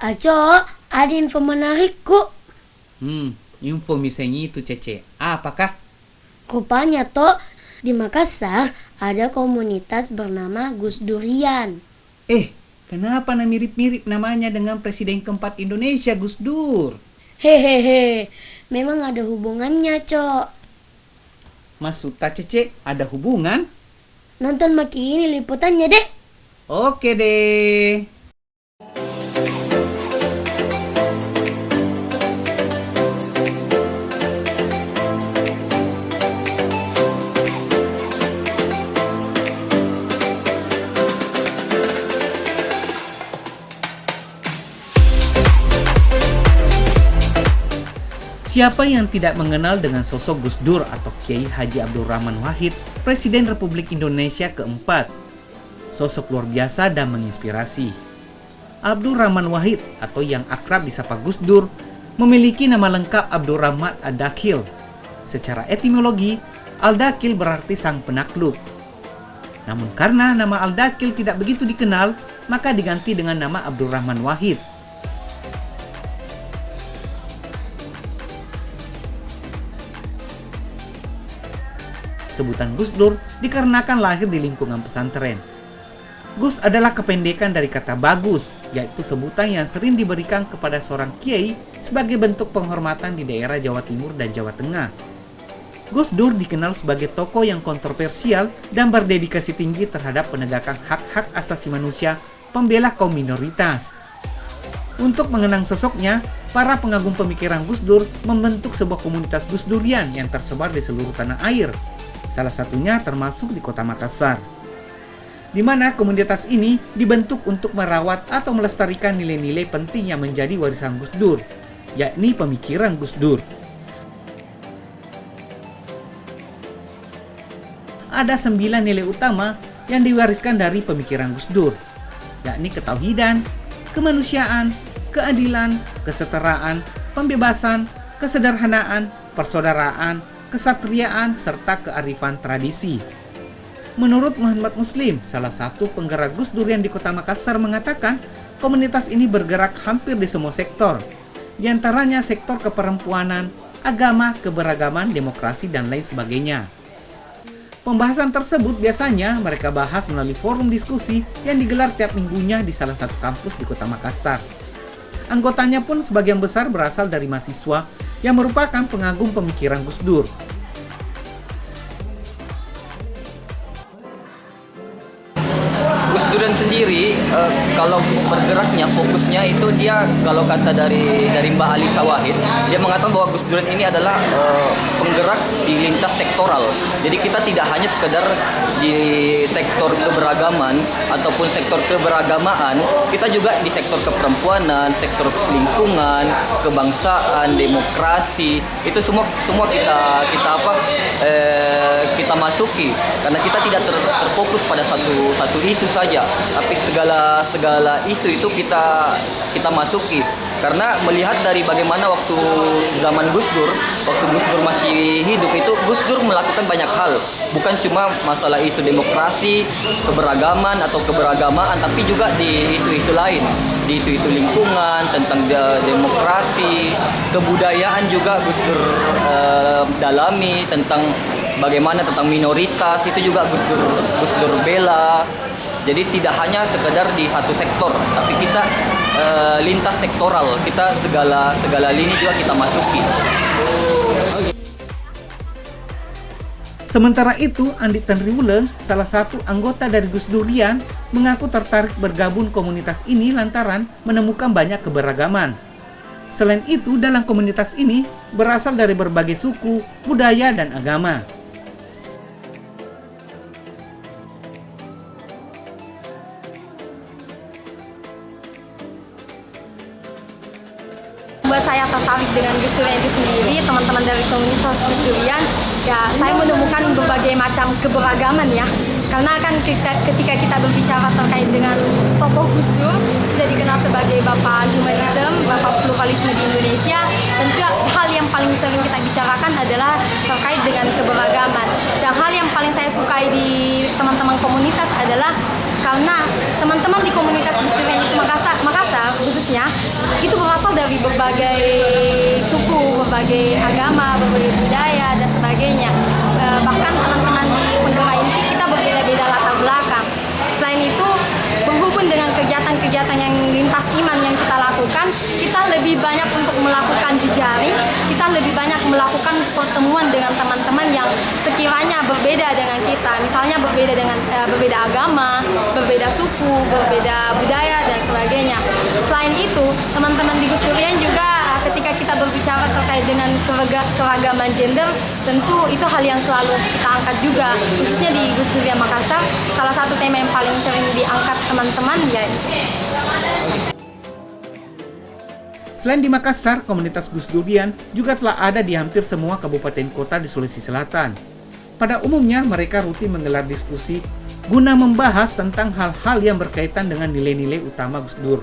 Aco, ada info menarik kok. Info misalnya itu Cece. Apakah? Rupanya toh di Makassar ada komunitas bernama Gus Durian. Kenapa mirip-mirip namanya dengan Presiden keempat Indonesia, Gus Dur? Hehehe, memang ada hubungannya, Cok. Maksud Cece ada hubungan? Nonton Maki ini liputannya deh. Oke deh. Siapa yang tidak mengenal dengan sosok Gus Dur atau Kiai Haji Abdul Rahman Wahid, Presiden Republik Indonesia keempat? Sosok luar biasa dan menginspirasi. Abdul Rahman Wahid atau yang akrab disapa Gus Dur memiliki nama lengkap Abdul Rahman Al-Dakhil. Secara etimologi, Al-Dakhil berarti sang penakluk. Namun karena nama Al-Dakhil tidak begitu dikenal, maka diganti dengan nama Abdul Rahman Wahid. Sebutan Gus Dur dikarenakan lahir di lingkungan pesantren. Gus adalah kependekan dari kata bagus, yaitu sebutan yang sering diberikan kepada seorang kiai sebagai bentuk penghormatan di daerah Jawa Timur dan Jawa Tengah. Gus Dur dikenal sebagai tokoh yang kontroversial dan berdedikasi tinggi terhadap penegakan hak-hak asasi manusia, pembela kaum minoritas. Untuk mengenang sosoknya, para pengagum pemikiran Gus Dur membentuk sebuah komunitas Gus Durian yang tersebar di seluruh tanah air. Salah satunya termasuk di kota Makassar, di mana komunitas ini dibentuk untuk merawat atau melestarikan nilai-nilai penting yang menjadi warisan Gus Dur, yakni pemikiran Gus Dur. Ada 9 nilai utama yang diwariskan dari pemikiran Gus Dur, yakni ketauhidan, kemanusiaan, keadilan, kesetaraan, pembebasan, kesederhanaan, persaudaraan, kesatriaan, serta kearifan tradisi. Menurut Muhammad Muslim, salah satu penggerak Gus Durian di kota Makassar mengatakan, komunitas ini bergerak hampir di semua sektor, di antaranya sektor keperempuanan, agama, keberagaman, demokrasi, dan lain sebagainya. Pembahasan tersebut biasanya mereka bahas melalui forum diskusi yang digelar tiap minggunya di salah satu kampus di kota Makassar. Anggotanya pun sebagian besar berasal dari mahasiswa yang merupakan pengagum pemikiran Gus Dur. Gus Durian sendiri kalau bergeraknya fokusnya itu dia kalau kata dari Mbak Alisa Wahid, dia mengatakan bahwa Gus Durian ini adalah penggerak di lintas sektoral. Jadi kita tidak hanya sekedar di sektor keberagaman ataupun sektor keberagamaan, kita juga di sektor keperempuanan, sektor lingkungan, kebangsaan, demokrasi, itu semua kita masuki karena kita tidak terfokus pada satu isu saja, tapi segala isu itu kita masuki. Karena melihat dari bagaimana waktu zaman Gus Dur masih hidup itu, Gus Dur melakukan banyak hal. Bukan cuma masalah isu demokrasi, keberagaman atau keberagamaan, tapi juga di isu-isu lain. Di isu-isu lingkungan, tentang demokrasi, kebudayaan juga Gus Dur dalami, tentang bagaimana tentang minoritas, itu juga Gus Dur bela. Jadi tidak hanya sekedar di satu sektor, tapi kita lintas sektoral, kita segala lini juga kita masuki. Sementara itu, Andi Tenriwuleng, salah satu anggota dari Gus Durian, mengaku tertarik bergabung komunitas ini lantaran menemukan banyak keberagaman. Selain itu, dalam komunitas ini berasal dari berbagai suku, budaya, dan agama. Buat saya tertarik dengan Gus Durian itu sendiri, teman-teman dari komunitas Gus Durian, ya saya menemukan berbagai macam keberagaman ya. Karena kan ketika kita berbicara terkait dengan tokoh Gus Dur, sudah dikenal sebagai Bapak Humanisme, Bapak Pluralisme di Indonesia, tentu hal yang paling sering kita bicarakan adalah terkait dengan keberagaman. Dan hal yang paling saya sukai di teman-teman komunitas adalah karena teman-teman di komunitas Gus Durian itu Makassar khususnya itu berasal dari berbagai suku, berbagai agama, berbagai budaya dan sebagainya. Bahkan teman-teman di penggerak inti kita berbeda-beda latar belakang. Selain itu, berhubung dengan kegiatan-kegiatan yang lintas iman yang kita lakukan, kita lebih banyak untuk melakukan jejaring, kita lebih banyak melakukan pertemuan dengan teman-teman yang sekiranya berbeda dengan kita, misalnya berbeda agama, berbeda suku, berbeda budaya dan sebagainya. Selain itu, teman-teman di Gus Durian juga ketika kita berbicara terkait dengan keragaman gender, tentu itu hal yang selalu kita angkat juga, khususnya di Gus Durian Makassar. Salah satu tema yang paling sering diangkat teman-teman ya. Selain di Makassar, komunitas Gus Durian juga telah ada di hampir semua kabupaten kota di Sulawesi Selatan. Pada umumnya, mereka rutin menggelar diskusi guna membahas tentang hal-hal yang berkaitan dengan nilai-nilai utama Gus Dur.